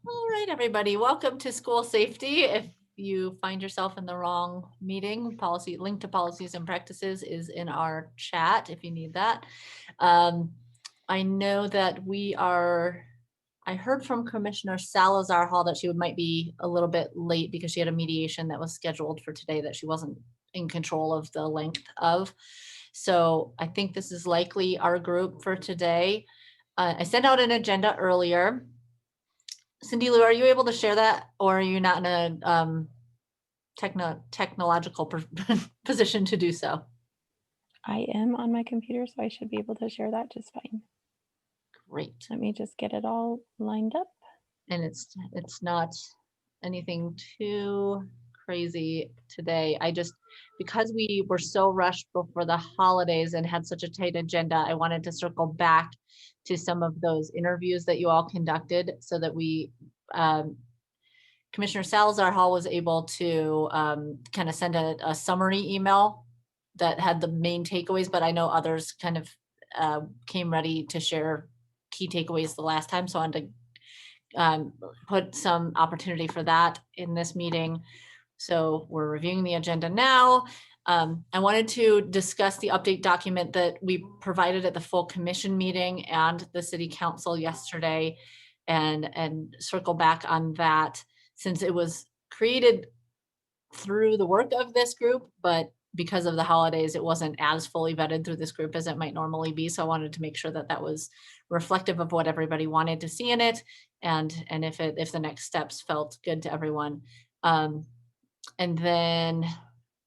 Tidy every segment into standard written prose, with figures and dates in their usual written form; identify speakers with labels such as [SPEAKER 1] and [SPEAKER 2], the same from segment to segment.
[SPEAKER 1] All right, everybody, welcome to school safety. If you find yourself in the wrong meeting, policy link to policies and practices is in our chat if you need that. I know that I heard from Commissioner Salazar Hall that she might be a little bit late because she had a mediation that was scheduled for today that she wasn't in control of the length of. So I think this is likely our group for today. I sent out an agenda earlier. Cindy Lou, are you able to share that, or are you not in a technological position to do so?
[SPEAKER 2] I am on my computer, so I should be able to share that just fine.
[SPEAKER 1] Great.
[SPEAKER 2] Let me just get it all lined up.
[SPEAKER 1] And it's not anything too crazy today. Because we were so rushed before the holidays and had such a tight agenda, I wanted to circle back to some of those interviews that you all conducted so that Commissioner Salazar Hall was able to kind of send a summary email that had the main takeaways, but I know others kind of came ready to share key takeaways the last time. So I wanted to put some opportunity for that in this meeting. So we're reviewing the agenda now. I wanted to discuss the update document that we provided at the full commission meeting and the city council yesterday and circle back on that since it was created through the work of this group, but because of the holidays, it wasn't as fully vetted through this group as it might normally be. So I wanted to make sure that that was reflective of what everybody wanted to see in it. And if the next steps felt good to everyone. And then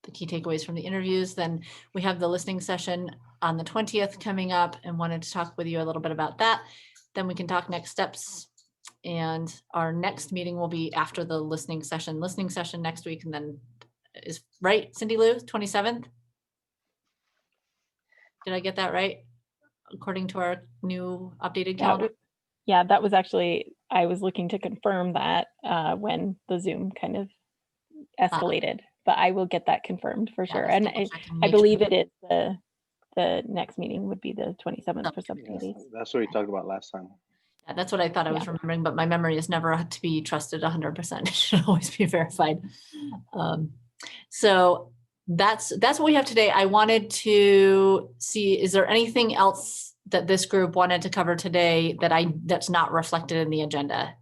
[SPEAKER 1] the key takeaways from the interviews, then we have the listening session on the 20th coming up and wanted to talk with you a little bit about that. Then we can talk next steps. And our next meeting will be after the listening session next week. And then is right, Cindy Lou, 27th? Did I get that right? According to our new updated calendar?
[SPEAKER 2] Yeah, that was actually, I was looking to confirm that when the Zoom kind of escalated, but I will get that confirmed for sure. And I believe it is the next meeting would be the 27th for subcommittees.
[SPEAKER 3] That's what we talked about last time.
[SPEAKER 1] Yeah, that's what I thought I was remembering, but my memory is never to be trusted 100%. It should always be verified. So that's what we have today. I wanted to see, is there anything else that this group wanted to cover today that's not reflected in the agenda?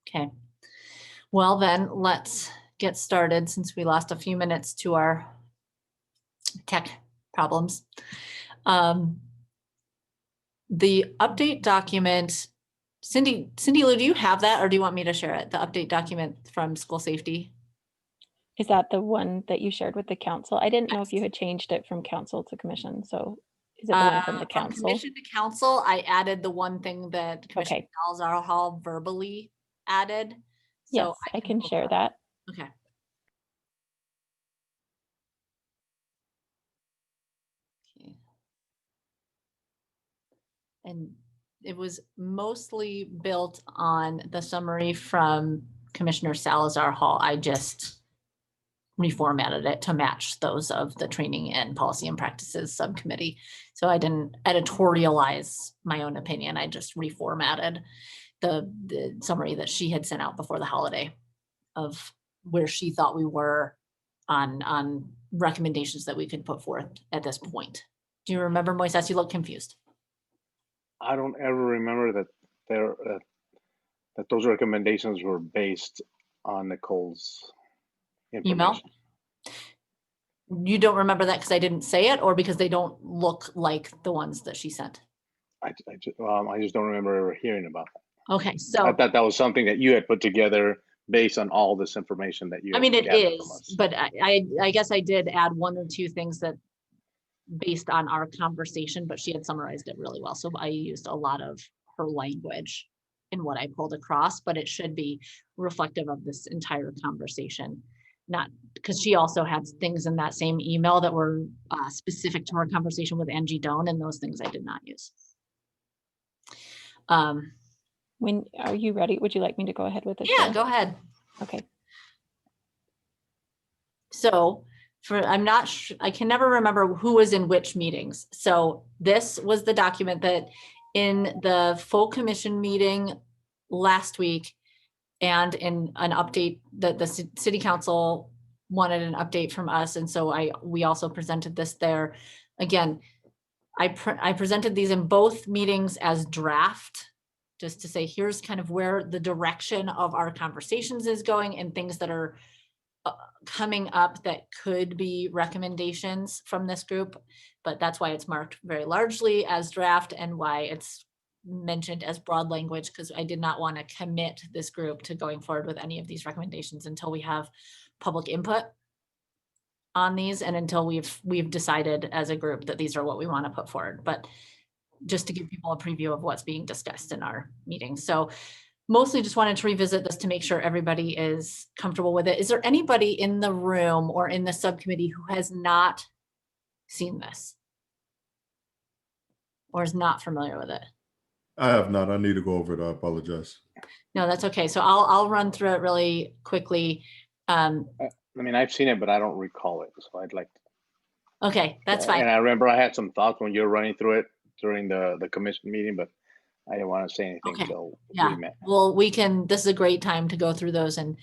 [SPEAKER 1] Okay. Well, then let's get started since we lost a few minutes to our tech problems. The update document, Cindy Lou, do you have that or do you want me to share it? The update document from school safety?
[SPEAKER 2] Is that the one that you shared with the council? I didn't know if you had changed it from council to commission. So is it the one from the council?
[SPEAKER 1] From commission to council, I added the one thing that Commissioner Salazar Hall verbally added. So
[SPEAKER 2] yes, I can share that.
[SPEAKER 1] Okay. And it was mostly built on the summary from Commissioner Salazar Hall. I just reformatted it to match those of the training and policy and practices subcommittee. So I didn't editorialize my own opinion. I just reformatted the summary that she had sent out before the holiday of where she thought we were on recommendations that we could put forth at this point. Do you remember, Moises? You look confused.
[SPEAKER 3] I don't ever remember that that those recommendations were based on Nicole's information.
[SPEAKER 1] Email? You don't remember that because I didn't say it, or because they don't look like the ones that she sent?
[SPEAKER 3] I just don't remember ever hearing about that.
[SPEAKER 1] Okay, so
[SPEAKER 3] I thought that was something that you had put together based on all this information that you.
[SPEAKER 1] I mean, it is, but I guess I did add one or two things that based on our conversation, but she had summarized it really well. So I used a lot of her language in what I pulled across, but it should be reflective of this entire conversation. Not because she also had things in that same email that were specific to her conversation with Angie Doan, and those things I did not use.
[SPEAKER 2] When are you ready? Would you like me to go ahead with this?
[SPEAKER 1] Yeah, go ahead.
[SPEAKER 2] Okay.
[SPEAKER 1] So I'm not sure, I can never remember who was in which meetings. So this was the document that in the full commission meeting last week, and in an update that the city council wanted an update from us. And so we also presented this there. Again, I presented these in both meetings as draft, just to say, here's kind of where the direction of our conversations is going and things that are coming up that could be recommendations from this group. But that's why it's marked very largely as draft and why it's mentioned as broad language, because I did not want to commit this group to going forward with any of these recommendations until we have public input on these and until we've decided as a group that these are what we want to put forward. But just to give people a preview of what's being discussed in our meeting. So mostly just wanted to revisit this to make sure everybody is comfortable with it. Is there anybody in the room or in the subcommittee who has not seen this or is not familiar with it?
[SPEAKER 4] I have not. I need to go over it. I apologize.
[SPEAKER 1] No, that's okay. So I'll run through it really quickly.
[SPEAKER 3] I mean, I've seen it, but I don't recall it. So I'd like to.
[SPEAKER 1] Okay, that's fine.
[SPEAKER 3] And I remember I had some thoughts when you were running through it during the commission meeting, but I didn't want to say anything until we met.
[SPEAKER 1] Well, this is a great time to go through those. And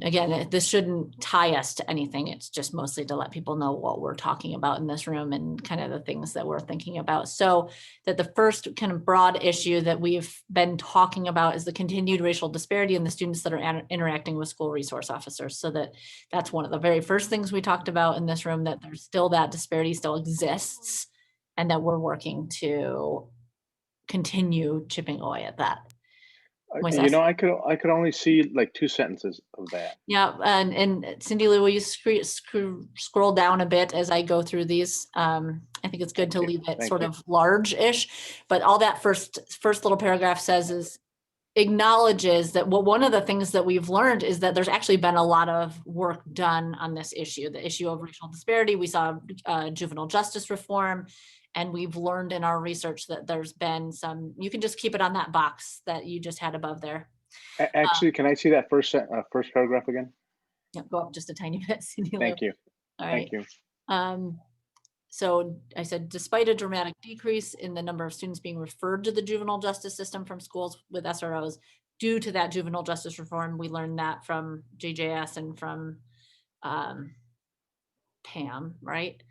[SPEAKER 1] again, this shouldn't tie us to anything. It's just mostly to let people know what we're talking about in this room and kind of the things that we're thinking about. So that the first kind of broad issue that we've been talking about is the continued racial disparity in the students that are interacting with school resource officers. So that's one of the very first things we talked about in this room, that there's still that disparity still exists and that we're working to continue chipping away at that.
[SPEAKER 3] You know, I could only see like 2 sentences of that.
[SPEAKER 1] Yeah, and Cindy Lou, will you scroll down a bit as I go through these? I think it's good to leave it sort of large-ish, but all that first little paragraph says is acknowledges that, well, one of the things that we've learned is that there's actually been a lot of work done on this issue, the issue of racial disparity. We saw juvenile justice reform. And we've learned in our research that there's been some, you can just keep it on that box that you just had above there.
[SPEAKER 3] Actually, can I see that first paragraph again?
[SPEAKER 1] Yeah, go up just a tiny bit.
[SPEAKER 3] Thank you.
[SPEAKER 1] All right.
[SPEAKER 3] Thank you.
[SPEAKER 1] So I said, despite a dramatic decrease in the number of students being referred to the juvenile justice system from schools with SROs due to that juvenile justice reform, we learned that from JJS and from Pam, right?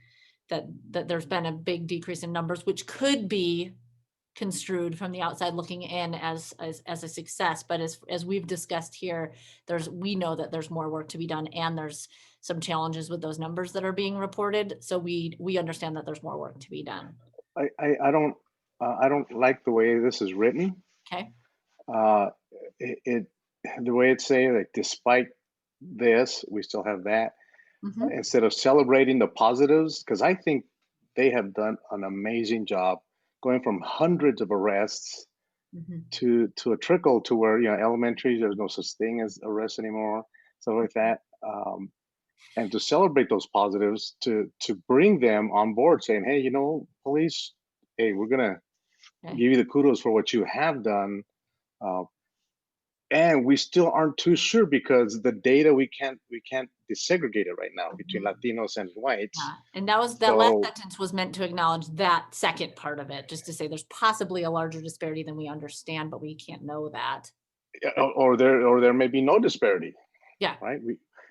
[SPEAKER 1] That there's been a big decrease in numbers, which could be construed from the outside looking in as a success. But as we've discussed here, we know that there's more work to be done, and there's some challenges with those numbers that are being reported. So we understand that there's more work to be done.
[SPEAKER 3] I don't like the way this is written.
[SPEAKER 1] Okay.
[SPEAKER 3] The way it's saying, like, despite this, we still have that.
[SPEAKER 1] Mm-hmm.
[SPEAKER 3] Instead of celebrating the positives, because I think they have done an amazing job going from hundreds of arrests
[SPEAKER 1] Mm-hmm.
[SPEAKER 3] to a trickle to where, you know, elementary, there's no such thing as arrests anymore, stuff like that. And to celebrate those positives, to bring them on board saying, hey, you know, police, hey, we're gonna give you the kudos for what you have done. And we still aren't too sure because the data, we can't desegregate it right now between Latinos and whites.
[SPEAKER 1] Yeah. And last sentence was meant to acknowledge that second part of it, just to say there's possibly a larger disparity than we understand, but we can't know that.
[SPEAKER 3] Or there may be no disparity.
[SPEAKER 1] Yeah.
[SPEAKER 3] Right.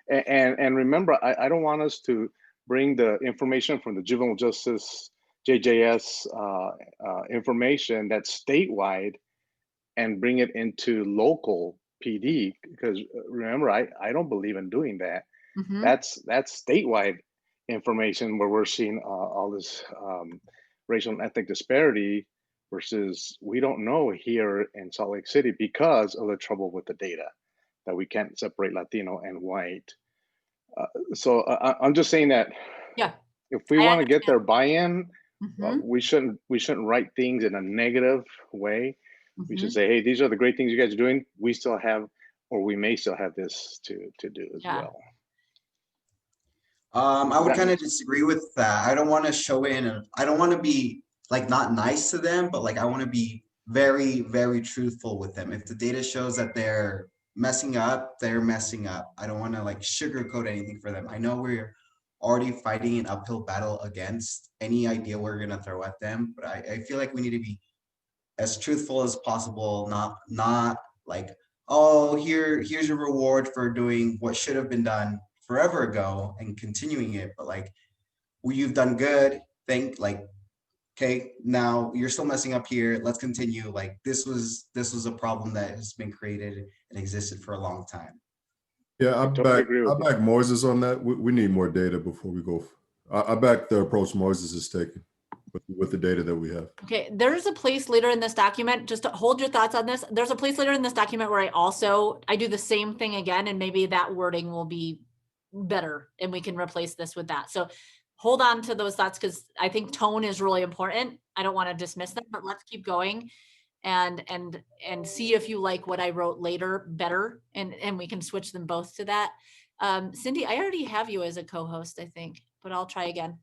[SPEAKER 3] And remember, I don't want us to bring the information from the juvenile justice JJS information that's statewide and bring it into local PD, because remember, I don't believe in doing that.
[SPEAKER 1] Mm-hmm.
[SPEAKER 3] That's statewide information where we're seeing all this racial and ethnic disparity versus we don't know here in Salt Lake City because of the trouble with the data that we can't separate Latino and white. So I'm just saying that if we want to get their buy-in,
[SPEAKER 1] mm-hmm.
[SPEAKER 3] we shouldn't write things in a negative way.
[SPEAKER 1] Mm-hmm.
[SPEAKER 3] We should say, hey, these are the great things you guys are doing. We still have, or we may still have this to do as well.
[SPEAKER 5] I would kind of disagree with that. I don't want to show in, and I don't want to be like not nice to them, but like I want to be very, very truthful with them. If the data shows that they're messing up, they're messing up. I don't want to like sugarcoat anything for them. I know we're already fighting an uphill battle against any idea we're going to throw at them, but I feel like we need to be as truthful as possible, not like, oh, here's your reward for doing what should have been done forever ago and continuing it, but like, well, you've done good. Okay, now you're still messing up here. Let's continue. Like this was a problem that has been created and existed for a long time.
[SPEAKER 4] Yeah,
[SPEAKER 3] I totally agree with
[SPEAKER 4] I back Moses on that. We need more data before we go. I back the approach Moses is taking with the data that we have.
[SPEAKER 1] Okay, there's a place later in this document, just to hold your thoughts on this. There's a place later in this document where I do the same thing again, and maybe that wording will be better and we can replace this with that. So hold on to those thoughts because I think tone is really important. I don't want to dismiss them, but let's keep going and see if you like what I wrote later better, and we can switch them both to that. Cindy, I already have you as a co-host, I think, but I'll try again.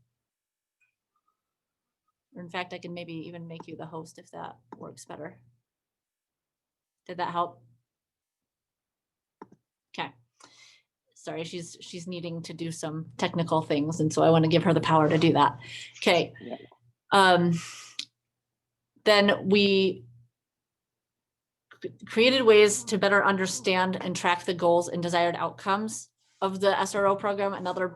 [SPEAKER 1] Or in fact, I can maybe even make you the host if that works better. Did that help? Okay. Sorry, she's needing to do some technical things, and so I want to give her the power to do that. Okay.
[SPEAKER 2] Yeah.
[SPEAKER 1] Then we created ways to better understand and track the goals and desired outcomes of the SRO program. Another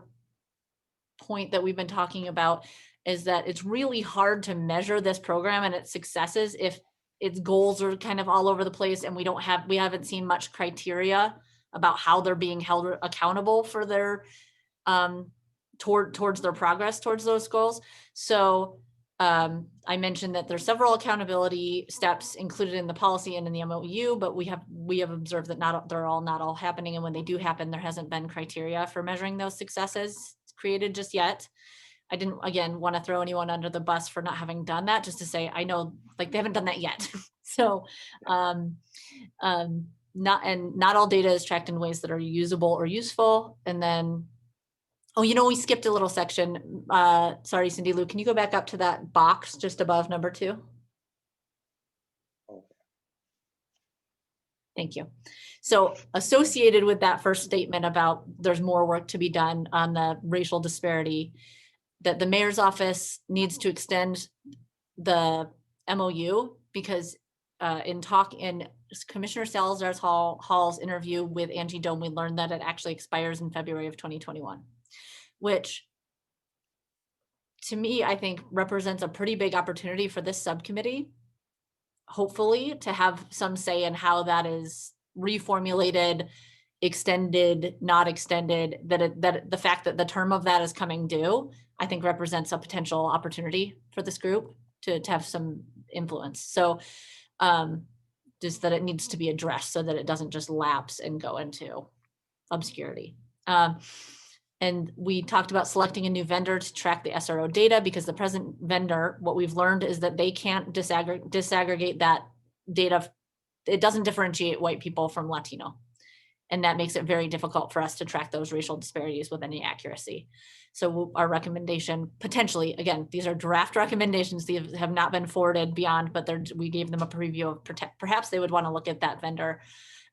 [SPEAKER 1] point that we've been talking about is that it's really hard to measure this program and its successes if its goals are kind of all over the place and we haven't seen much criteria about how they're being held accountable for their towards their progress towards those goals. So I mentioned that there's several accountability steps included in the policy and in the MOU, but we have observed that they're not all happening, and when they do happen, there hasn't been criteria for measuring those successes created just yet. I didn't, again, want to throw anyone under the bus for not having done that, just to say, I know, like, they haven't done that yet. So not all data is tracked in ways that are usable or useful. And then, oh, we skipped a little section. Sorry, Cindy Lou, can you go back up to that box just above number 2? Thank you. So associated with that first statement about there's more work to be done on the racial disparity, that the mayor's office needs to extend the MOU because in Commissioner Salazar Hall's interview with Angie Dome, we learned that it actually expires in February of 2021, which to me, I think represents a pretty big opportunity for this subcommittee, hopefully, to have some say in how that is reformulated, extended, not extended, that the fact that the term of that is coming due, I think represents a potential opportunity for this group to have some influence. So just that it needs to be addressed so that it doesn't just lapse and go into obscurity. And we talked about selecting a new vendor to track the SRO data, because the present vendor, what we've learned is that they can't disaggregate that data. It doesn't differentiate white people from Latino. And that makes it very difficult for us to track those racial disparities with any accuracy. So our recommendation, potentially, again, these are draft recommendations, these have not been forwarded beyond, but we gave them a preview of perhaps they would want to look at that vendor.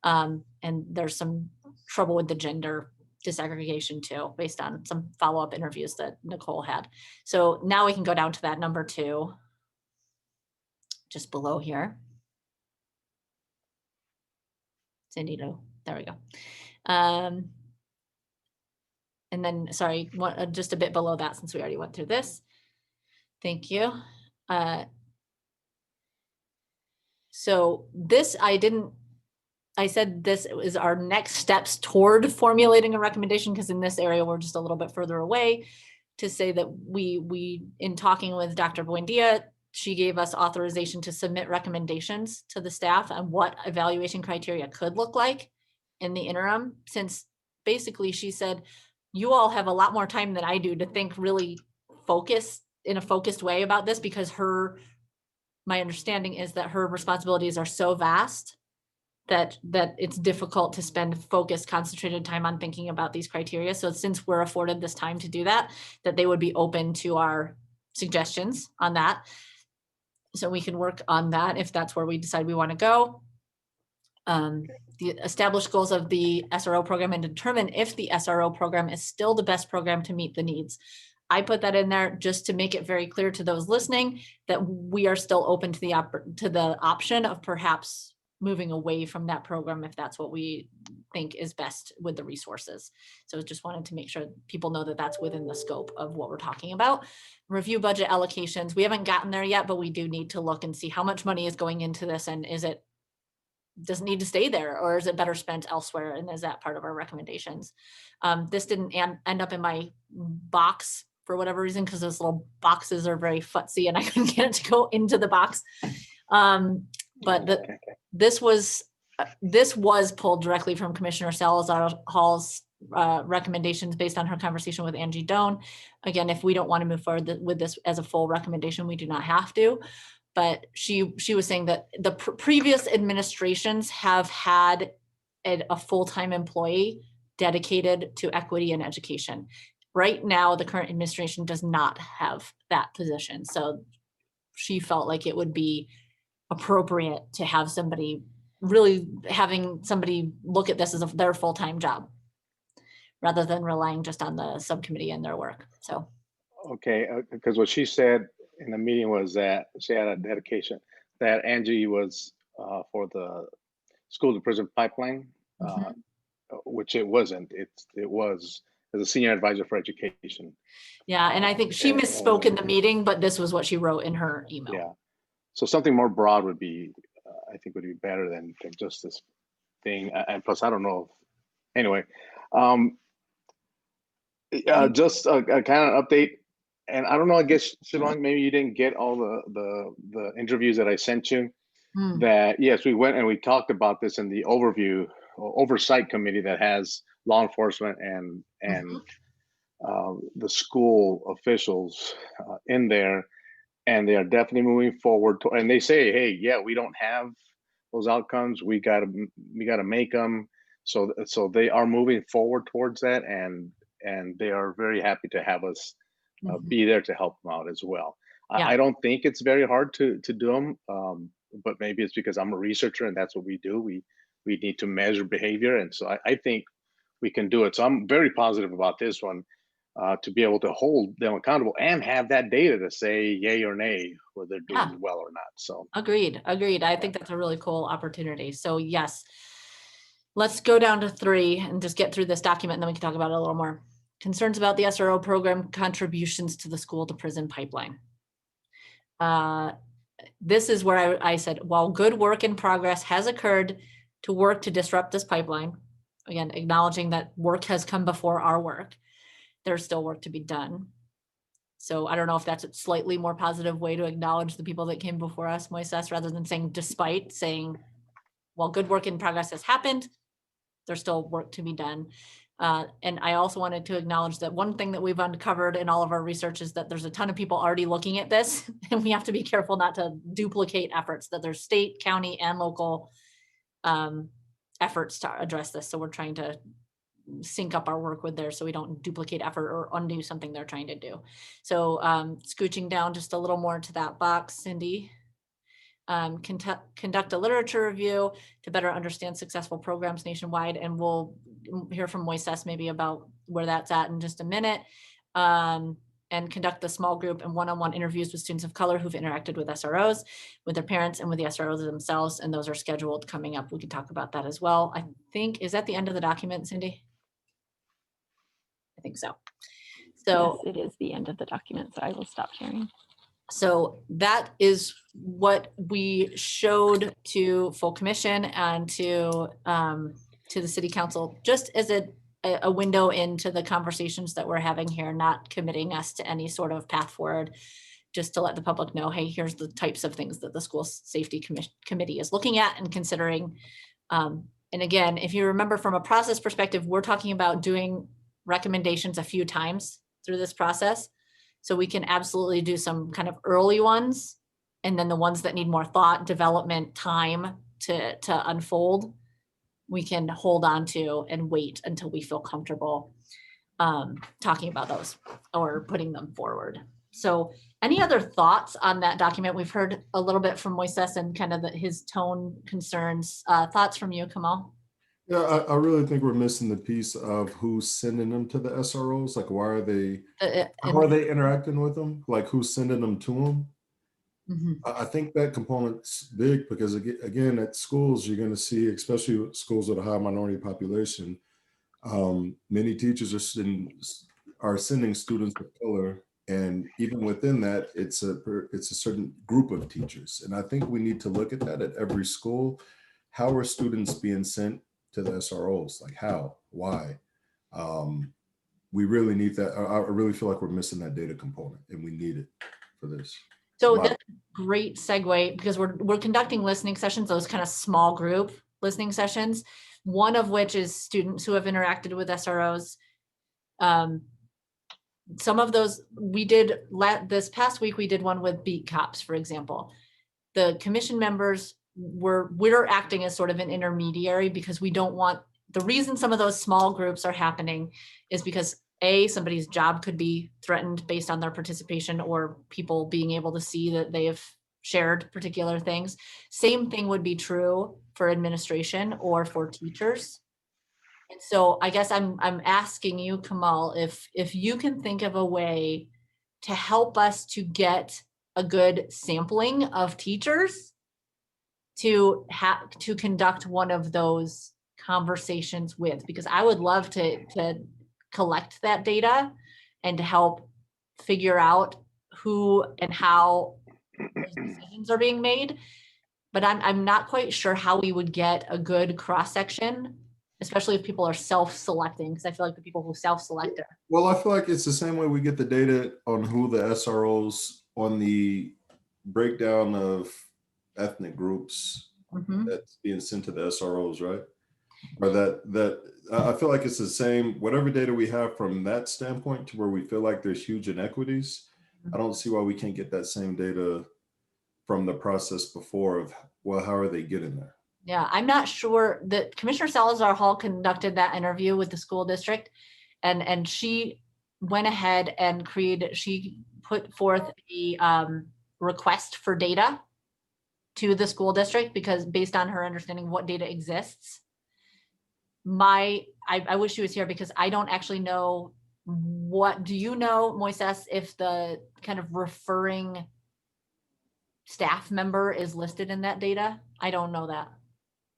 [SPEAKER 1] And there's some trouble with the gender disaggregation too, based on some follow-up interviews that Nicole had. So now we can go down to that number 2, just below here. Cindy, there we go. And then, sorry, just a bit below that, since we already went through this. Thank you. So this, I said this is our next steps toward formulating a recommendation, because in this area, we're just a little bit further away, to say that we in talking with Dr. Buendia, she gave us authorization to submit recommendations to the staff on what evaluation criteria could look like in the interim, since basically she said, you all have a lot more time than I do to think really in a focused way about this, because my understanding is that her responsibilities are so vast that it's difficult to spend focused, concentrated time on thinking about these criteria. So since we're afforded this time to do that they would be open to our suggestions on that. So we can work on that if that's where we decide we want to go. The established goals of the SRO program and determine if the SRO program is still the best program to meet the needs I put that in there just to make it very clear to those listening that we are still open to the option of perhaps moving away from that program if that's what we think is best with the resources. So just wanted to make sure people know that that's within the scope of what we're talking about. Review budget allocations. We haven't gotten there yet, but we do need to look and see how much money is going into this, and does it need to stay there, or is it better spent elsewhere? And is that part of our recommendations? This didn't end up in my box for whatever reason, because those little boxes are very futzy and I couldn't get it to go into the box. But this was pulled directly from Commissioner Salazar-Hall's recommendations based on her conversation with Angie Doan. Again, if we don't want to move forward with this as a full recommendation, we do not have to. But she was saying that the previous administrations have had a full-time employee dedicated to equity and education. Right now, the current administration does not have that position. So she felt like it would be appropriate to have somebody having somebody look at this as their full-time job rather than relying just on the subcommittee and their work. So.
[SPEAKER 3] Okay, because what she said in the meeting was that she had a dedication that Angie was for the school to prison pipeline, which it wasn't. It was as a senior advisor for education.
[SPEAKER 1] Yeah, and I think she misspoke in the meeting, but this was what she wrote in her email.
[SPEAKER 3] Yeah, so something more broad would be, I think, would be better than just this thing. And plus, I don't know. Anyway, just a kind of update. And I don't know, I guess, Shilong, maybe you didn't get all the interviews that I sent you. That, yes, we went and we talked about this in the oversight committee that has law enforcement and the school officials in there. And they are definitely moving forward. And they say, hey, yeah, we don't have those outcomes. We gotta make them. So they are moving forward towards that. And they are very happy to have us be there to help them out as well. Yeah. I don't think it's very hard to do them, but maybe it's because I'm a researcher and that's what we do. We need to measure behavior, and so I think we can do it. So I'm very positive about this one, to be able to hold them accountable and have that data to say yay or nay whether they're doing well or not. So agreed.
[SPEAKER 1] I think that's a really cool opportunity. So yes, let's go down to 3 and just get through this document, and then we can talk about it a little more. Concerns about the SRO program contributions to the school to prison pipeline. This is where I said, while good work in progress has occurred to work to disrupt this pipeline, again, acknowledging that work has come before our work, there's still work to be done. So I don't know if that's a slightly more positive way to acknowledge the people that came before us, Moises, rather than saying despite, saying, while good work in progress has happened, there's still work to be done. And I also wanted to acknowledge that one thing that we've uncovered in all of our research is that there's a ton of people already looking at this, and we have to be careful not to duplicate efforts, that there's state, county, and local efforts to address this. So we're trying to sync up our work with theirs so we don't duplicate effort or undo something they're trying to do. So scooching down just a little more to that box, Cindy. Conduct a literature review to better understand successful programs nationwide, and we'll hear from Moises maybe about where that's at in just a minute. And conduct the small group and one-on-one interviews with students of color who've interacted with SROs, with their parents, and with the SROs themselves, and those are scheduled coming up. We can talk about that as well. I think, is that the end of the document, Cindy? I think so.
[SPEAKER 2] So yes, it is the end of the document, so I will stop sharing.
[SPEAKER 1] So that is what we showed to full commission and to the city council, just as a window into the conversations that we're having here, not committing us to any sort of path forward, just to let the public know, hey, here's the types of things that the school safety committee is looking at and considering. And again, if you remember from a process perspective, we're talking about doing recommendations a few times through this process. So we can absolutely do some kind of early ones, and then the ones that need more thought, development, time to unfold, we can hold on to and wait until we feel comfortable talking about those or putting them forward. So any other thoughts on that document? We've heard a little bit from Moises and kind of his tone concerns. Thoughts from you, Kamal?
[SPEAKER 4] Yeah, I really think we're missing the piece of who's sending them to the SROs. Like, why are they, how are they interacting with them? Like, who's sending them to them? I think that component's big because again, at schools, you're going to see, especially schools with a high minority population, many teachers are sending students of color, and even within that, it's a certain group of teachers. And I think we need to look at that at every school. How are students being sent to the SROs? Like how, why? We really need that. I really feel like we're missing that data component, and we need it for this.
[SPEAKER 1] So that's a great segue because we're conducting listening sessions, those kind of small group listening sessions, one of which is students who have interacted with SROs. Some of those we did this past week, we did one with beat cops, for example. The commission members we're acting as sort of an intermediary because we don't want, the reason some of those small groups are happening is because somebody's job could be threatened based on their participation or people being able to see that they have shared particular things. Same thing would be true for administration or for teachers. And so I guess I'm asking you, Kamal, if you can think of a way to help us to get a good sampling of teachers to conduct one of those conversations with, because I would love to collect that data and to help figure out who and how those decisions are being made. But I'm not quite sure how we would get a good cross-section, especially if people are self-selecting, because I feel like the people who self-select are.
[SPEAKER 4] Well, I feel like it's the same way we get the data on who the SROs on the breakdown of ethnic groups that's being sent to the SROs, right? Or that I feel like it's the same, whatever data we have from that standpoint to where we feel like there's huge inequities. I don't see why we can't get that same data from the process before of, well, how are they getting there?
[SPEAKER 1] Yeah, I'm not sure that Commissioner Salazar Hall conducted that interview with the school district, and she went ahead and she put forth a request for data to the school district because based on her understanding what data exists. I wish she was here because I don't actually know do you know, Moises, if the kind of referring staff member is listed in that data? I don't know that.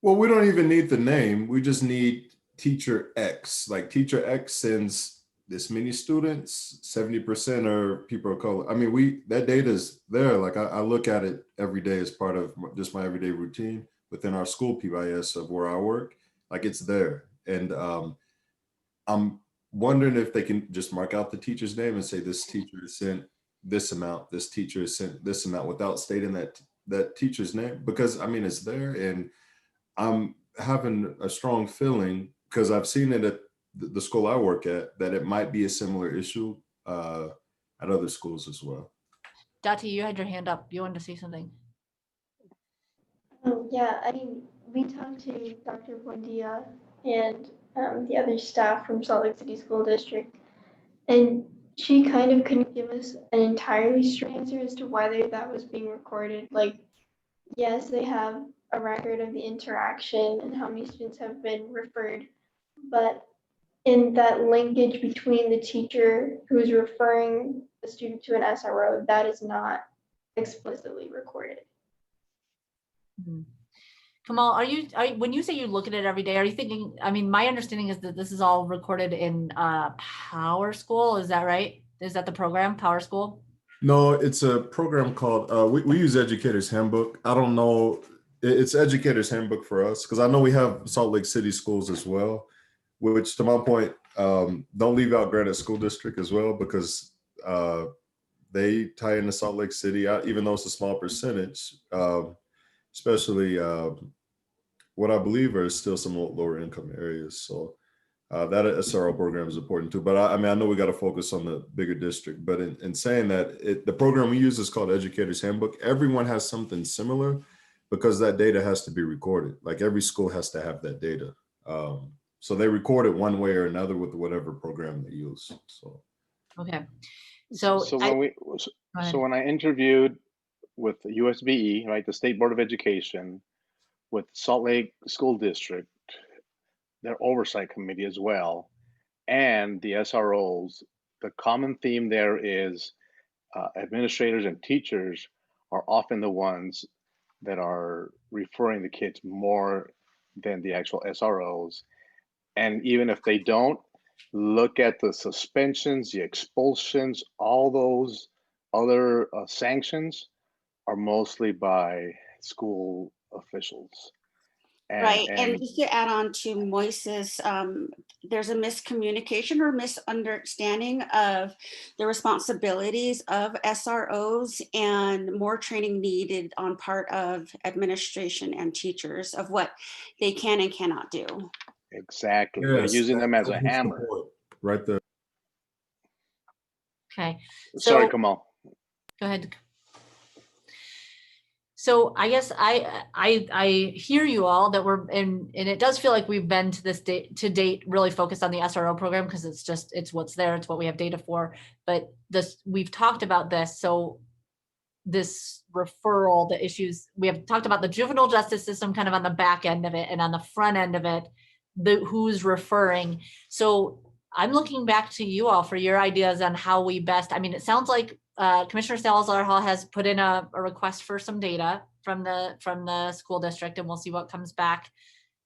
[SPEAKER 4] Well, we don't even need the name. We just need teacher X. Like teacher X sends this many students, 70% are people of color. I mean, that data is there. Like I look at it every day as part of just my everyday routine within our school PBIS of where I work. Like it's there. And I'm wondering if they can just mark out the teacher's name and say this teacher is sent this amount, this teacher is sent this amount without stating that teacher's name, because I mean, it's there. And I'm having a strong feeling because I've seen it at the school I work at, that it might be a similar issue at other schools as well.
[SPEAKER 1] Dati, you had your hand up. You wanted to say something.
[SPEAKER 6] Yeah, I mean, we talked to Dr. Buendia and the other staff from Salt Lake City School District, and she kind of couldn't give us an entirely straight answer as to whether that was being recorded. Like, yes, they have a record of the interaction and how many students have been referred, but in that linkage between the teacher who's referring the student to an SRO, that is not explicitly recorded.
[SPEAKER 1] Kamal, when you say you look at it every day, are you thinking, I mean, my understanding is that this is all recorded in Power School. Is that right? Is that the program, Power School?
[SPEAKER 4] No, it's a program called, we use Educator's Handbook. I don't know, it's Educator's Handbook for us, because I know we have Salt Lake City schools as well, which to my point, don't leave out Granite School District as well, because they tie into Salt Lake City, even though it's a small percentage, especially what I believe are still some lower income areas. So that SRO program is important too. But I mean, I know we got to focus on the bigger district, but in saying that, the program we use is called Educator's Handbook. Everyone has something similar because that data has to be recorded. Like every school has to have that data. So they record it one way or another with whatever program they use. So.
[SPEAKER 1] Okay. So
[SPEAKER 3] when I interviewed with USBE, right, the State Board of Education, with Salt Lake School District, their oversight committee as well, and the SROs. The common theme there is administrators and teachers are often the ones that are referring the kids more than the actual SROs. And even if they don't, look at the suspensions, the expulsions, all those other sanctions are mostly by school officials.
[SPEAKER 7] Right, and just to add on to Moise's, there's a miscommunication or misunderstanding of the responsibilities of SROs, and more training needed on part of administration and teachers of what they can and cannot do.
[SPEAKER 3] Exactly. They're using them as a hammer.
[SPEAKER 4] Right there.
[SPEAKER 1] Okay.
[SPEAKER 3] Sorry, Kamal.
[SPEAKER 1] Go ahead. So I guess I hear you all that we're and it does feel like we've been to this date really focused on the SRO program because it's what's there, it's what we have data for. But we've talked about this. So this referral, the issues we have talked about the juvenile justice system kind of on the back end of it, and on the front end of it, who's referring. So I'm looking back to you all for your ideas on how we best. I mean, it sounds like Commissioner Salazar Hall has put in a request for some data from the school district, and we'll see what comes back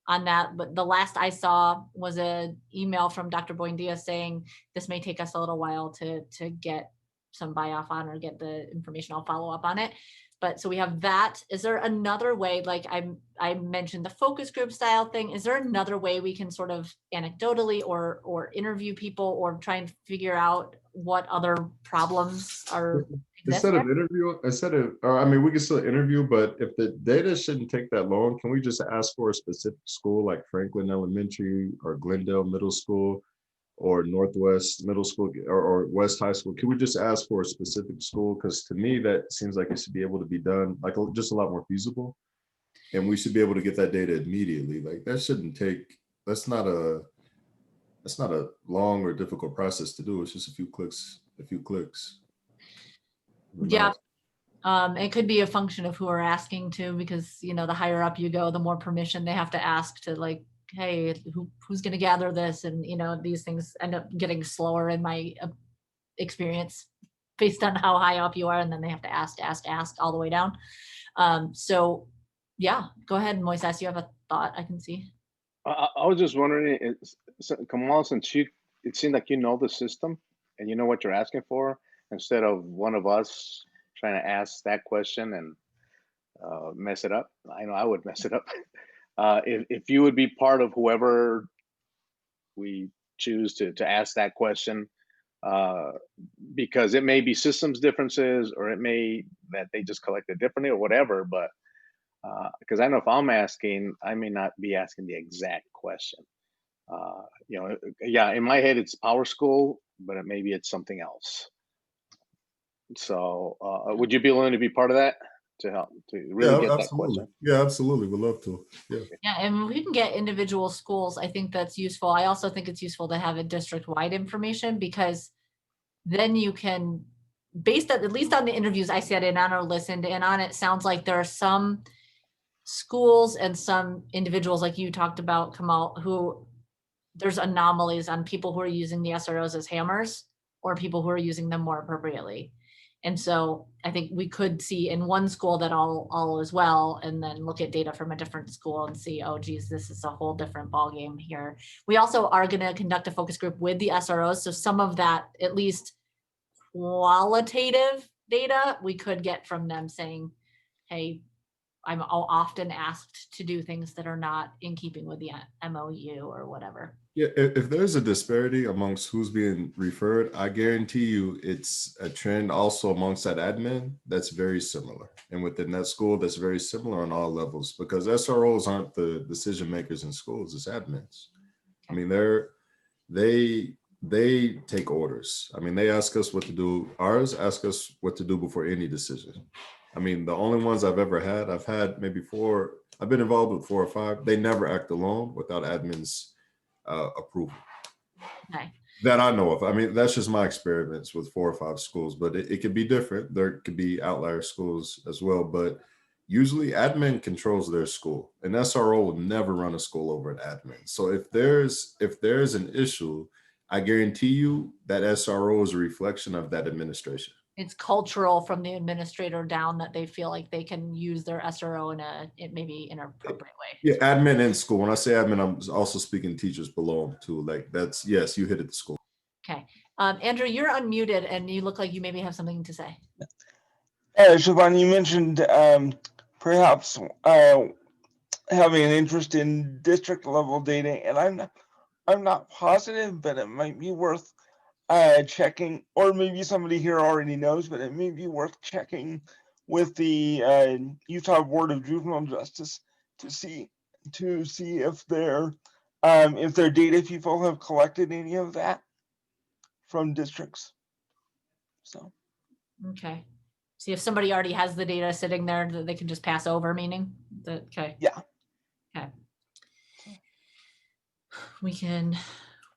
[SPEAKER 1] on that. But the last I saw was an email from Dr. Buendia saying this may take us a little while to get some buy-off on or get the information. I'll follow up on it. But so we have that. Is there another way, like I mentioned the focus group style thing, is there another way we can sort of anecdotally or interview people or try and figure out what other problems are?
[SPEAKER 4] Instead of interview, I mean, we can still interview, but if the data shouldn't take that long, can we just ask for a specific school like Franklin Elementary or Glendale Middle School or Northwest Middle School or West High School? Can we just ask for a specific school? Because to me, that seems like it should be able to be done like just a lot more feasible. And we should be able to get that data immediately. Like that shouldn't take, that's not a long or difficult process to do. It's just a few clicks.
[SPEAKER 1] Yeah. It could be a function of who we're asking to, because, you know, the higher up you go, the more permission they have to ask to, like, hey, who's going to gather this? And, you know, these things end up getting slower in my experience based on how high up you are. And then they have to ask all the way down. So yeah, go ahead, Moises, you have a thought I can see.
[SPEAKER 3] I was just wondering, Kamal, since it seemed like you know the system and you know what you're asking for, instead of one of us trying to ask that question and mess it up. I know I would mess it up. If you would be part of whoever we choose to ask that question, because it may be systems differences, or it may that they just collected differently or whatever, but because I know if I'm asking, I may not be asking the exact question. You know, yeah, in my head it's Power School, but maybe it's something else. So would you be willing to be part of that to help to really get that question?
[SPEAKER 4] Yeah, absolutely. We'd love to. Yeah,
[SPEAKER 1] and we can get individual schools. I think that's useful. I also think it's useful to have a district-wide information, because then you can, based at least on the interviews I sat in on or listened in on, it sounds like there are some schools and some individuals, like you talked about, Kamal, who there's anomalies on people who are using the SROs as hammers or people who are using them more appropriately. And so I think we could see in one school that all is well, and then look at data from a different school and see, oh geez, this is a whole different ballgame here. We also are going to conduct a focus group with the SROs. So some of that, at least qualitative data, we could get from them saying, hey, I'm often asked to do things that are not in keeping with the MOU or whatever.
[SPEAKER 4] Yeah, if there's a disparity amongst who's being referred, I guarantee you it's a trend also amongst that admin that's very similar. And within that school, that's very similar on all levels, because SROs aren't the decision makers in schools, it's admins. I mean, they take orders. I mean, they ask us what to do. Ours ask us what to do before any decision. I mean, the only ones I've ever had, I've had maybe 4, I've been involved with 4 or 5. They never act alone without admin's approval.
[SPEAKER 1] Okay.
[SPEAKER 4] That I know of. I mean, that's just my experience with 4 or 5 schools, but it could be different. There could be outlier schools as well. But usually admin controls their school. An SRO will never run a school over an admin. So if there's an issue, I guarantee you that SRO is a reflection of that administration.
[SPEAKER 1] It's cultural from the administrator down that they feel like they can use their SRO in a maybe inappropriate way.
[SPEAKER 4] Yeah, admin in school. When I say admin, I'm also speaking teachers below them too. Like that's, yes, you hit it, the school.
[SPEAKER 1] Okay. Andrew, you're unmuted and you look like you maybe have something to say.
[SPEAKER 8] Siobhan, you mentioned perhaps having an interest in district level data, and I'm not positive, but it might be worth checking, or maybe somebody here already knows, but it may be worth checking with the Utah Board of Juvenile Justice to see if their data people have collected any of that from districts. So
[SPEAKER 1] okay, see if somebody already has the data sitting there that they can just pass over, meaning that, okay.
[SPEAKER 8] Yeah.
[SPEAKER 1] Okay. We can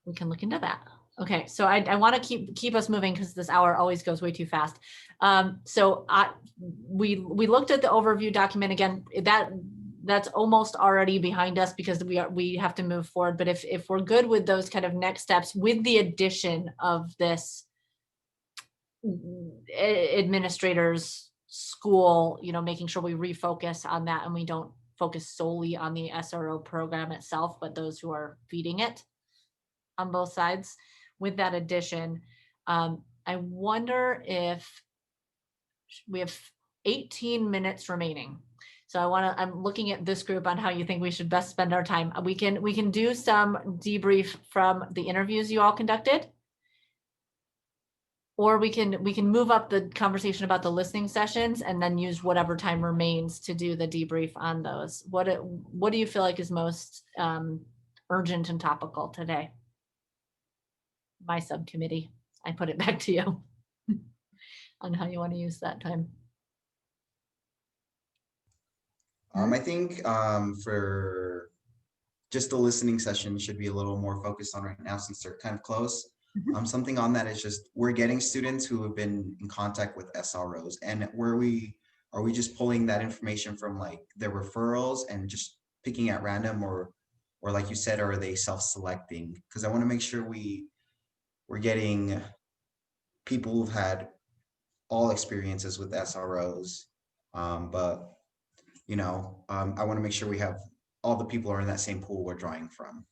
[SPEAKER 1] look into that. Okay, so I want to keep us moving because this hour always goes way too fast. So we looked at the overview document again. That's almost already behind us because we have to move forward. But if we're good with those kind of next steps, with the addition of this administrators school, making sure we refocus on that and we don't focus solely on the SRO program itself, but those who are feeding it on both sides. With that addition, I wonder if we have 18 minutes remaining. So I'm looking at this group on how you think we should best spend our time. We can do some debrief from the interviews you all conducted, or we can move up the conversation about the listening sessions and then use whatever time remains to do the debrief on those. What do you feel like is most urgent and topical today? My subcommittee, I put it back to you on how you want to use that time.
[SPEAKER 5] I think for just the listening session should be a little more focused on right now since they're kind of close. Something on that is just we're getting students who have been in contact with SROs, and are we just pulling that information from like their referrals and just picking at random, or like you said, are they self-selecting? Because I want to make sure we're getting people who've had all experiences with SROs, but I want to make sure we have all the people are in that same pool we're drawing from.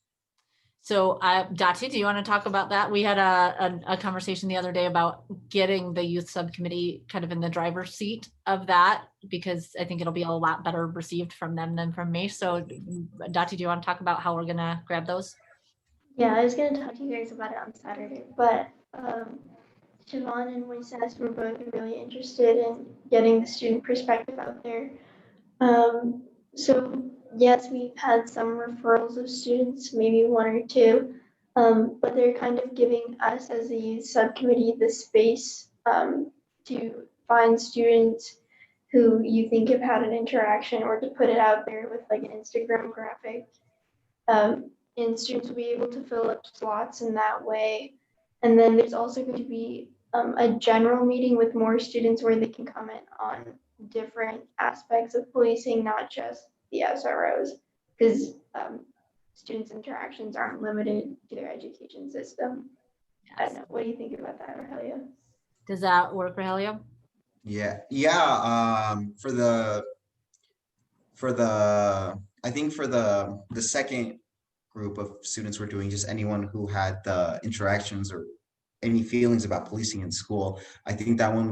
[SPEAKER 5] So
[SPEAKER 1] Dati, do you want to talk about that? We had a conversation the other day about getting the youth subcommittee kind of in the driver's seat of that, because I think it'll be a lot better received from them than from me. So Dati, do you want to talk about how we're going to grab those?
[SPEAKER 6] Yeah, I was going to talk to you guys about it on Saturday, but Siobhan and Moises were both really interested in getting the student perspective out there. So yes, we've had some referrals of students, maybe one or two, but they're kind of giving us as a youth subcommittee the space to find students who you think have had an interaction, or to put it out there with like an Instagram graphic. And students will be able to fill up slots in that way. And then there's also going to be a general meeting with more students where they can comment on different aspects of policing, not just the SROs, because students' interactions aren't limited to their education system. Yes. I don't know. What do you think about that, Rogelio?
[SPEAKER 1] Does that work, Rogelio?
[SPEAKER 5] Yeah. I think for the second group of students we're doing, just anyone who had the interactions or any feelings about policing in school, I think that one's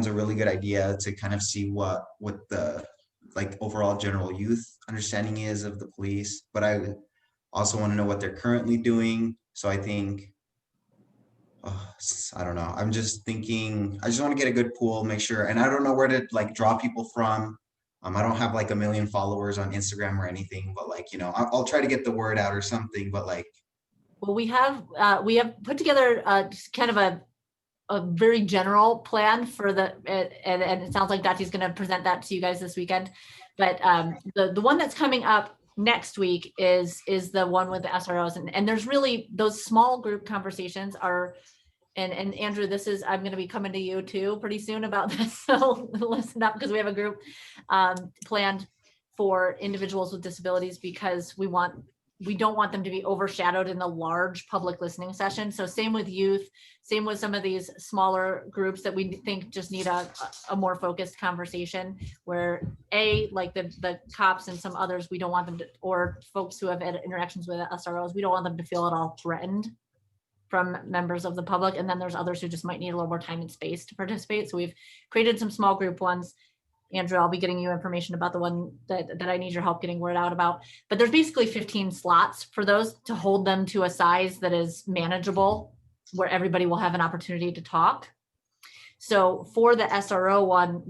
[SPEAKER 5] a really good idea to kind of see what the like overall general youth understanding is of the police, but I also want to know what they're currently doing. So I think I don't know, I'm just thinking I just want to get a good pool, make sure, and I don't know where to like draw people from. I don't have like 1 million followers on Instagram or anything, but like, I'll try to get the word out or something, but like.
[SPEAKER 1] Well, we have put together kind of a very general plan for and it sounds like Dati's going to present that to you guys this weekend. But the one that's coming up next week is the one with the SROs. And there's really, those small group conversations are and Andrew, I'm going to be coming to you too pretty soon about this. So listen up, because we have a group planned for individuals with disabilities, because we don't want them to be overshadowed in the large public listening session. So same with youth, same with some of these smaller groups that we think just need a more focused conversation, where like the cops and some others, we don't want them to, or folks who have interactions with SROs, we don't want them to feel at all threatened from members of the public. And then there's others who just might need a little more time and space to participate. So we've created some small group ones. Andrew, I'll be getting you information about the one that I need your help getting word out about. But there's basically 15 slots for those, to hold them to a size that is manageable, where everybody will have an opportunity to talk. So for the SRO one,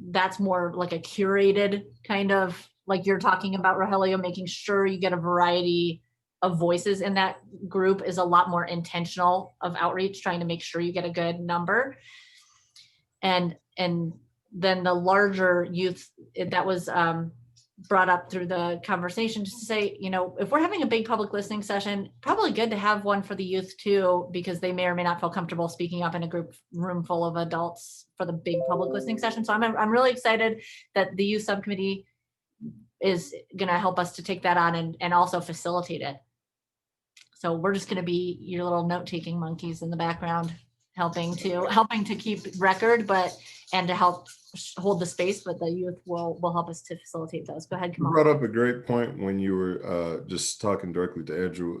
[SPEAKER 1] that's more like a curated kind of, like you're talking about, Rogelio, making sure you get a variety of voices in that group is a lot more intentional of outreach, trying to make sure you get a good number. And then the larger youth, that was brought up through the conversation, just to say, if we're having a big public listening session, probably good to have one for the youth too, because they may or may not feel comfortable speaking up in a room full of adults for the big public listening session. So I'm really excited that the youth subcommittee is going to help us to take that on and also facilitate it. So we're just going to be your little note-taking monkeys in the background, helping to keep record, and to help hold the space, but the youth will help us to facilitate those. Go ahead,
[SPEAKER 4] You brought up a great point when you were just talking directly to Andrew.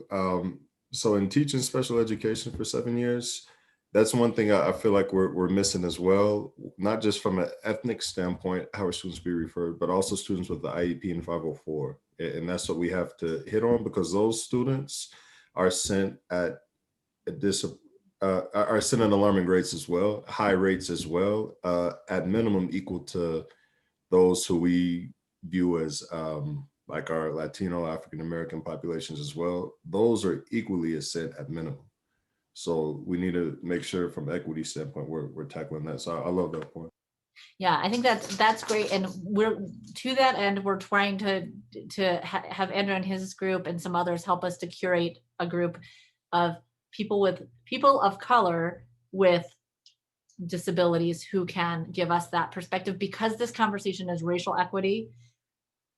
[SPEAKER 4] So in teaching special education for 7 years, that's one thing I feel like we're missing as well, not just from an ethnic standpoint, how are students be referred, but also students with the IEP and 504. And that's what we have to hit on, because those students are sent at are sent at alarming rates as well, high rates as well, at minimum equal to those who we view as like our Latino, African-American populations as well. Those are equally as sent at minimum. So we need to make sure from an equity standpoint, we're tackling that. So I love that point.
[SPEAKER 1] Yeah, I think that's great. And we're to that end, we're trying to have Andrew and his group and some others help us to curate a group of people of color with disabilities who can give us that perspective. Because this conversation is racial equity,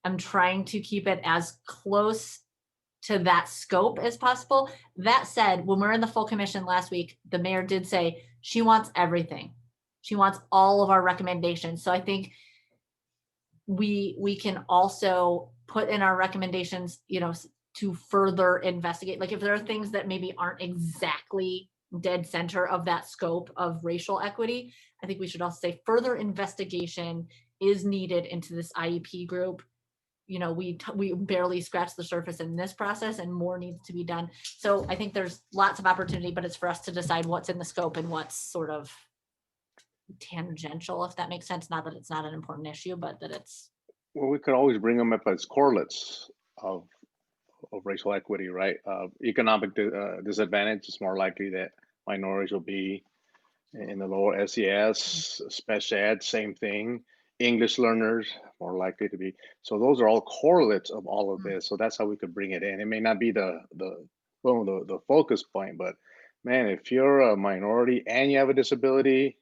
[SPEAKER 1] I'm trying to keep it as close to that scope as possible. That said, when we were in the full commission last week, the mayor did say she wants everything. She wants all of our recommendations. So I think we can also put in our recommendations, to further investigate. Like if there are things that maybe aren't exactly dead center of that scope of racial equity, I think we should also say further investigation is needed into this IEP group. We barely scratched the surface in this process, and more needs to be done. So I think there's lots of opportunity, but it's for us to decide what's in the scope and what's sort of tangential, if that makes sense. Not that it's not an important issue, but that it's.
[SPEAKER 3] Well, we could always bring them up as correlates of racial equity, right? Economic disadvantage is more likely that minorities will be in the lower SES, special ed, same thing. English learners more likely to be. So those are all correlates of all of this. So that's how we could bring it in. It may not be the focus point, but man, if you're a minority and you have a disability,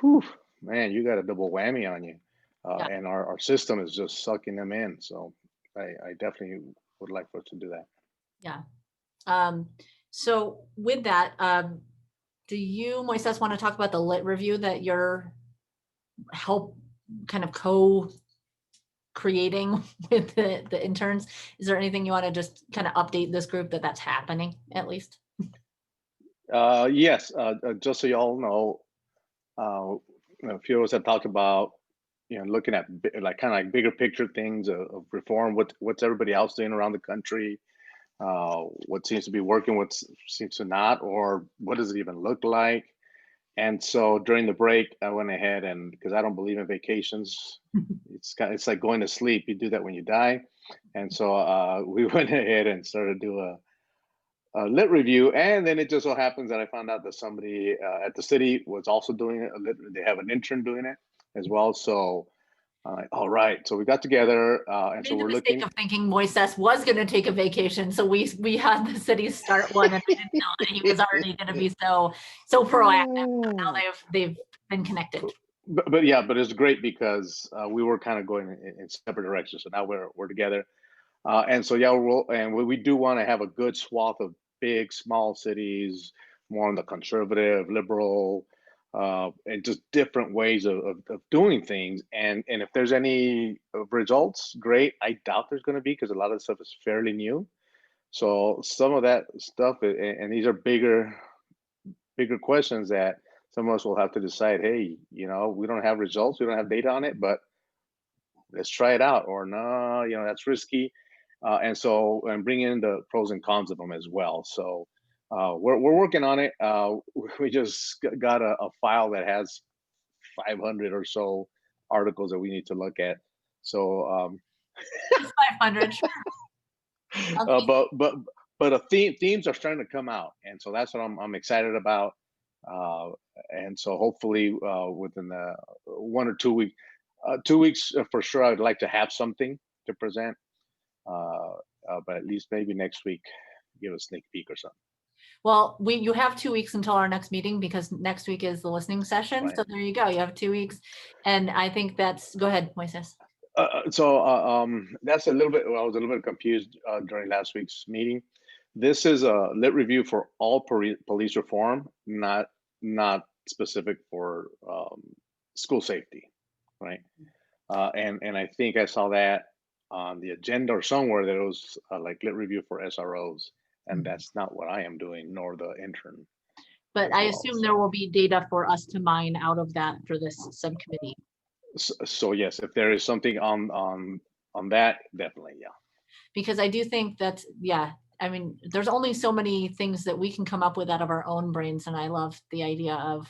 [SPEAKER 3] whew, man, you got a double whammy on you.
[SPEAKER 1] Yeah.
[SPEAKER 3] And our system is just sucking them in. So I definitely would like for us to do that.
[SPEAKER 1] Yeah. So with that, do you, Moises, want to talk about the lit review that you're kind of co-creating with the interns? Is there anything you want to just kind of update this group that's happening at least?
[SPEAKER 3] Yes, just so y'all know, a few of us have talked about, looking at kind of like bigger picture things of reform. What's everybody else doing around the country? What seems to be working, what seems to not, or what does it even look like? And so during the break, I went ahead and, because I don't believe in vacations, it's like going to sleep. You do that when you die. And so we went ahead and started to do a lit review. And then it just so happens that I found out that somebody at the city was also doing it. They have an intern doing it as well. So I'm like, all right. So we got together, and so
[SPEAKER 1] Made the
[SPEAKER 3] we're
[SPEAKER 1] mistake
[SPEAKER 3] looking.
[SPEAKER 1] of thinking Moises was going to take a vacation, so we had the city start one, and we didn't know that he was already going to be so proactive. Now they've been connected.
[SPEAKER 3] But yeah, but it's great because we were kind of going in separate directions. So now we're together, and so yeah, we do want to have a good swath of big, small cities, more on the conservative, liberal, and just different ways of doing things. And if there's any results, great. I doubt there's going to be because a lot of the stuff is fairly new. So some of that stuff, and these are bigger questions that some of us will have to decide. Hey, we don't have results, we don't have data on it, but let's try it out. Or no, that's risky. And bring in the pros and cons of them as well. So we're working on it. We just got a file that has 500 or so articles that we need to look at. So
[SPEAKER 1] 500.
[SPEAKER 3] But themes are starting to come out, and so that's what I'm excited about. And so hopefully within the 1 or 2 weeks, 2 weeks for sure, I'd like to have something to present. But at least maybe next week, give a sneak peek or something.
[SPEAKER 1] Well, you have 2 weeks until our next meeting because next week is the listening session.
[SPEAKER 3] Right.
[SPEAKER 1] So there you go. You have 2 weeks, and I think go ahead, Moises.
[SPEAKER 3] That's a little bit. I was a little bit confused during last week's meeting. This is a lit review for all police reform, not specific for school safety, right? And I think I saw that on the agenda or somewhere that it was like lit review for SROs, and that's not what I am doing, nor the intern.
[SPEAKER 1] But I assume there will be data for us to mine out of that for this subcommittee.
[SPEAKER 3] So yes, if there is something on that, definitely, yeah.
[SPEAKER 1] Because I do think that, yeah, I mean, there's only so many things that we can come up with out of our own brains, and I love the idea of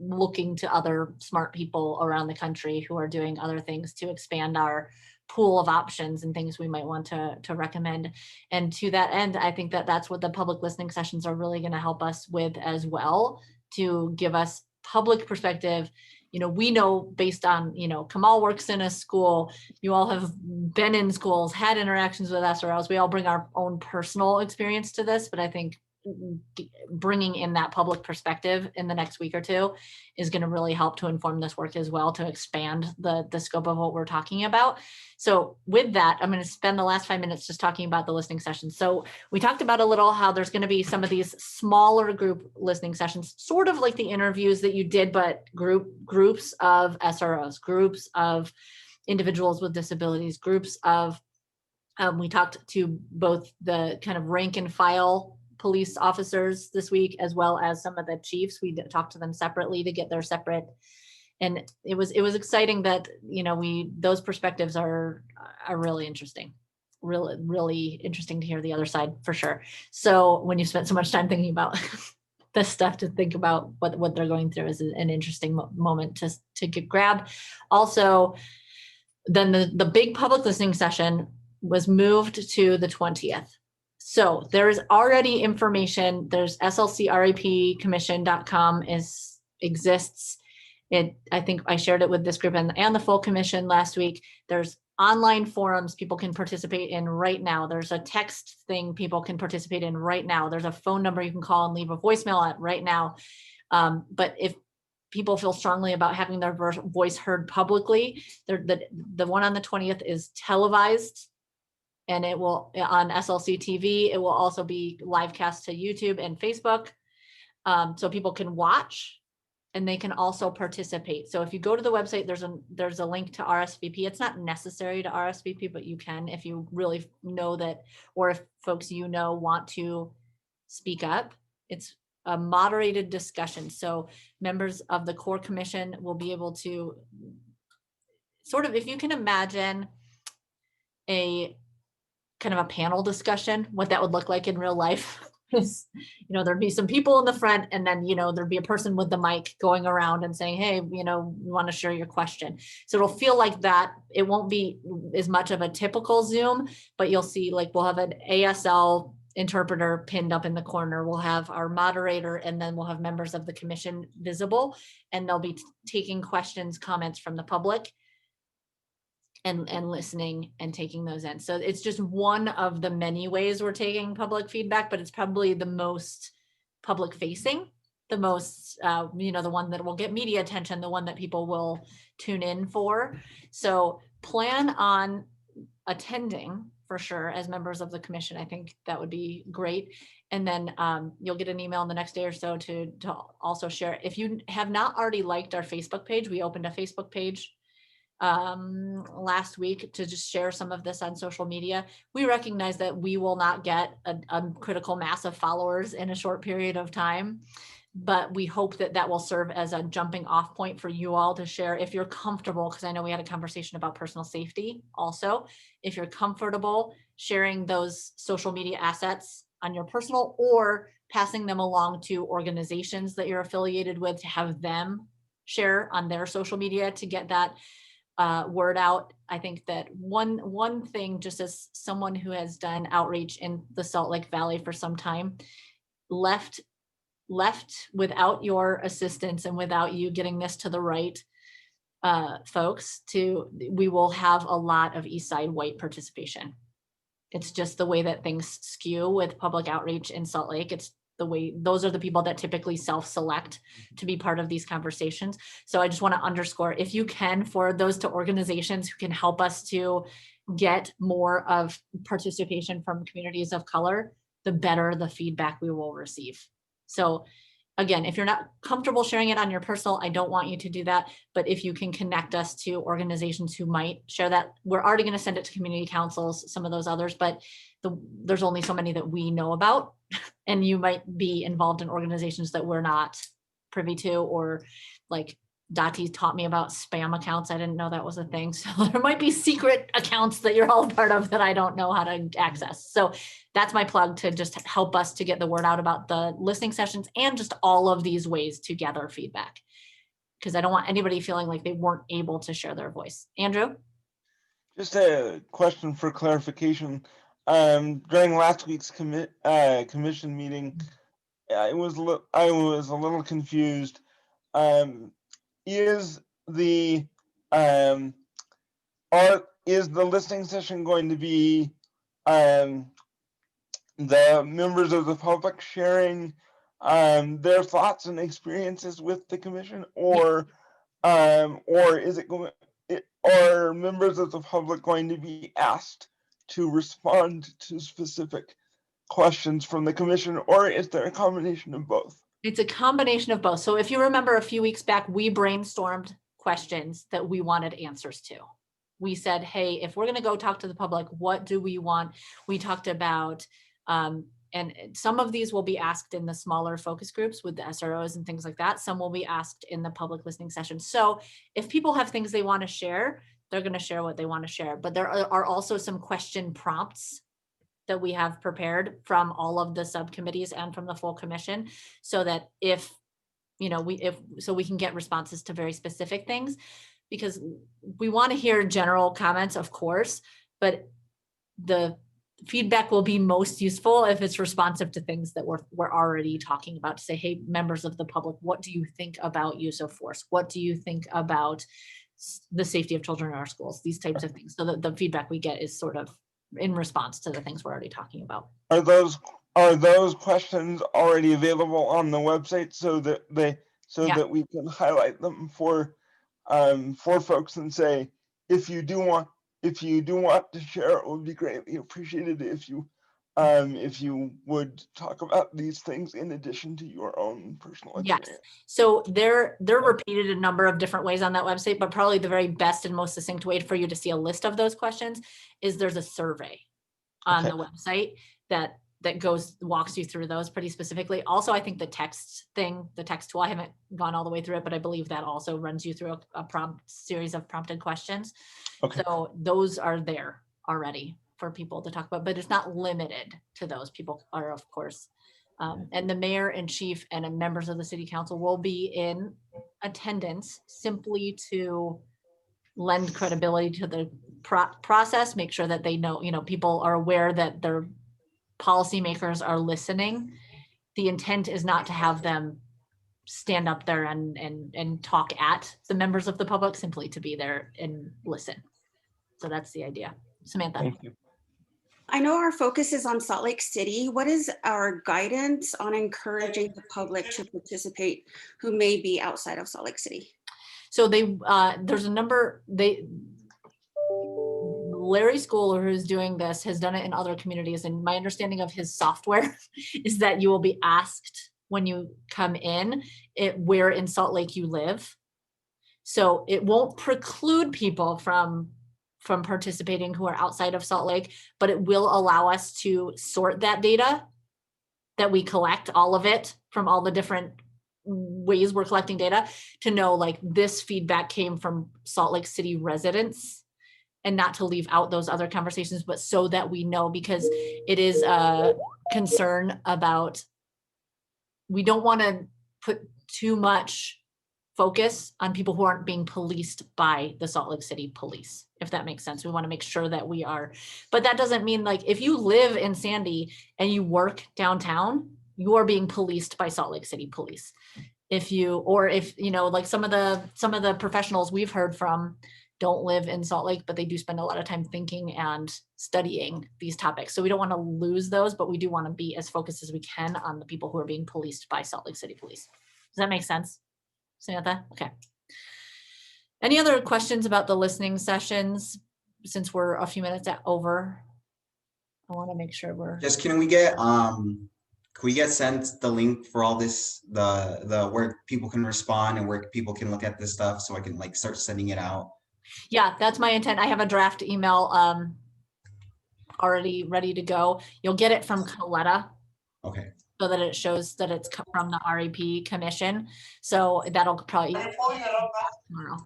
[SPEAKER 1] looking to other smart people around the country who are doing other things to expand our pool of options and things we might want to recommend. And to that end, I think that that's what the public listening sessions are really going to help us with as well, to give us public perspective. We know based on, Kamal works in a school, you all have been in schools, had interactions with SROs. We all bring our own personal experience to this, but I think bringing in that public perspective in the next week or two is going to really help to inform this work as well, to expand the scope of what we're talking about. So with that, I'm going to spend the last 5 minutes just talking about the listening sessions. So we talked about a little how there's going to be some of these smaller group listening sessions, sort of like the interviews that you did, but groups of SROs, groups of individuals with disabilities, groups of, we talked to both the kind of rank and file police officers this week, as well as some of the chiefs. We talked to them separately to get their separate, and it was exciting that those perspectives are really interesting, really interesting to hear the other side for sure. So when you spent so much time thinking about this stuff, to think about what they're going through is an interesting moment to grab. Also, then the big public listening session was moved to the 20th. So there is already information. There's slcrapcommission.com exists. I think I shared it with this group and the full commission last week. There's online forums people can participate in right now. There's a text thing people can participate in right now. There's a phone number you can call and leave a voicemail at right now. But if people feel strongly about having their voice heard publicly, the one on the 20th is televised. And it will on SLC TV. It will also be live cast to YouTube and Facebook. So people can watch and they can also participate. So if you go to the website, there's a link to RSVP. It's not necessary to RSVP, but you can if you really know that, or if folks want to speak up. It's a moderated discussion. So members of the core commission will be able to sort of, if you can imagine a kind of a panel discussion, what that would look like in real life is, there'd be some people in the front, and then, there'd be a person with the mic going around and saying, hey, we want to share your question. So it'll feel like that. It won't be as much of a typical Zoom, but you'll see, like, we'll have an ASL interpreter pinned up in the corner. We'll have our moderator, and then we'll have members of the commission visible, and they'll be taking questions, comments from the public. and listening and taking those in. So it's just one of the many ways we're taking public feedback, but it's probably the most public facing, the most, the one that will get media attention, the one that people will tune in for. So plan on attending for sure as members of the commission. I think that would be great. And then you'll get an email in the next day or so to also share. If you have not already liked our Facebook page, we opened a Facebook page last week to just share some of this on social media. We recognize that we will not get a critical mass of followers in a short period of time, but we hope that that will serve as a jumping off point for you all to share if you're comfortable, because I know we had a conversation about personal safety also. If you're comfortable sharing those social media assets on your personal or passing them along to organizations that you're affiliated with to have them share on their social media to get that word out. I think that one thing, just as someone who has done outreach in the Salt Lake Valley for some time, left without your assistance and without you getting this to the right folks, we will have a lot of East Side white participation. It's just the way that things skew with public outreach in Salt Lake. It's the way, those are the people that typically self-select to be part of these conversations. So I just want to underscore, if you can, forward those to organizations who can help us to get more of participation from communities of color, the better the feedback we will receive. So again, if you're not comfortable sharing it on your personal, I don't want you to do that. But if you can connect us to organizations who might share that, we're already going to send it to community councils, some of those others, but there's only so many that we know about. And you might be involved in organizations that we're not privy to, or like Dati taught me about spam accounts. I didn't know that was a thing. So there might be secret accounts that you're all part of that I don't know how to access. So that's my plug to just help us to get the word out about the listening sessions and just all of these ways to gather feedback, because I don't want anybody feeling like they weren't able to share their voice. Andrew?
[SPEAKER 8] Just a question for clarification. During last week's commission meeting, I was a little confused. Is the listening session going to be the members of the public sharing their thoughts and experiences with the commission, or is it going? Are members of the public going to be asked to respond to specific questions from the commission, or is there a combination of both?
[SPEAKER 1] It's a combination of both. So if you remember a few weeks back, we brainstormed questions that we wanted answers to. We said, hey, if we're going to go talk to the public, what do we want? We talked about, and some of these will be asked in the smaller focus groups with the SROs and things like that. Some will be asked in the public listening session. So if people have things they want to share, they're going to share what they want to share. But there are also some question prompts that we have prepared from all of the subcommittees and from the full commission, so that if we can get responses to very specific things, because we want to hear general comments, of course, but the feedback will be most useful if it's responsive to things that we're already talking about, to say, hey, members of the public, what do you think about use of force? What do you think about the safety of children in our schools? These types of things. So that the feedback we get is sort of in response to the things we're already talking about.
[SPEAKER 8] Are those questions already available on the website so that that we can highlight them for folks and say, if you do want to share, it would be greatly appreciated if you would talk about these things in addition to your own personal experience.
[SPEAKER 1] Yes. So they're repeated a number of different ways on that website, but probably the very best and most succinct way for you to see a list of those questions is there's a survey on the website that walks you through those pretty specifically. Also, I think the text tool, I haven't gone all the way through it, but I believe that also runs you through a series of prompted questions. Okay. So those are there already for people to talk about, but it's not limited to those. People are, of course, and the mayor and chief and members of the city council will be in attendance simply to lend credibility to the process, make sure that they know, people are aware that their policymakers are listening. The intent is not to have them stand up there and talk at the members of the public, simply to be there and listen. So that's the idea. Samantha.
[SPEAKER 8] Thank you.
[SPEAKER 7] I know our focus is on Salt Lake City. What is our guidance on encouraging the public to participate who may be outside of Salt Lake City?
[SPEAKER 1] So there's a number, Larry Schooler, who's doing this, has done it in other communities. And my understanding of his software is that you will be asked when you come in where in Salt Lake you live. So it won't preclude people from participating who are outside of Salt Lake, but it will allow us to sort that data that we collect, all of it from all the different ways we're collecting data, to know like this feedback came from Salt Lake City residents, and not to leave out those other conversations, but so that we know, because it is a concern about, we don't want to put too much focus on people who aren't being policed by the Salt Lake City police, if that makes sense. We want to make sure that we are, but that doesn't mean like if you live in Sandy and you work downtown, you are being policed by Salt Lake City police. If you know, like some of the professionals we've heard from don't live in Salt Lake, but they do spend a lot of time thinking and studying these topics. So we don't want to lose those, but we do want to be as focused as we can on the people who are being policed by Salt Lake City police. Does that make sense, Samantha? Okay. Any other questions about the listening sessions, since we're a few minutes over? I want to make sure we're
[SPEAKER 5] just, can we get sent the link for all this, the where people can respond and where people can look at this stuff, so I can like start sending it out?
[SPEAKER 1] Yeah, that's my intent. I have a draft email already ready to go. You'll get it from Coletta.
[SPEAKER 5] Okay.
[SPEAKER 1] So that it shows that it's from the REP commission. So that'll probably tomorrow.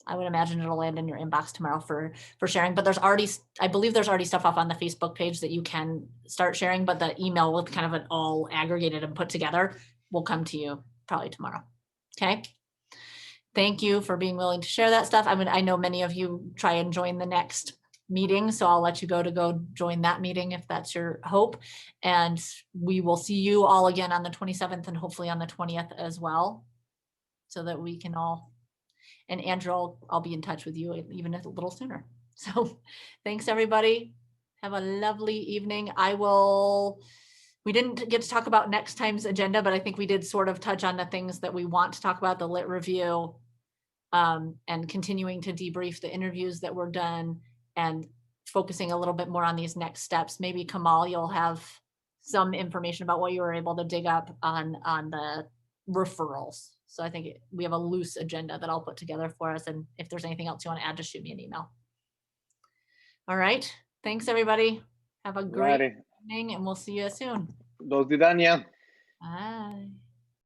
[SPEAKER 1] I would imagine it'll land in your inbox tomorrow for sharing, but there's already, I believe there's already stuff up on the Facebook page that you can start sharing, but the email with kind of an all aggregated and put together will come to you probably tomorrow. Okay. Thank you for being willing to share that stuff. I mean, I know many of you try and join the next meeting, so I'll let you go join that meeting if that's your hope. And we will see you all again on the 27th and hopefully on the 20th as well, so that we can all, and Andrew, I'll be in touch with you even a little sooner. So thanks everybody. Have a lovely evening. We didn't get to talk about next time's agenda, but I think we did sort of touch on the things that we want to talk about, the lit review, and continuing to debrief the interviews that were done and focusing a little bit more on these next steps. Maybe Kamal, you'll have some information about what you were able to dig up on the referrals. So I think we have a loose agenda that I'll put together for us. And if there's anything else you want to add, just shoot me an email. All right. Thanks everybody. Have a great evening and we'll see you soon.
[SPEAKER 3] Dos de Dania.
[SPEAKER 1] Bye.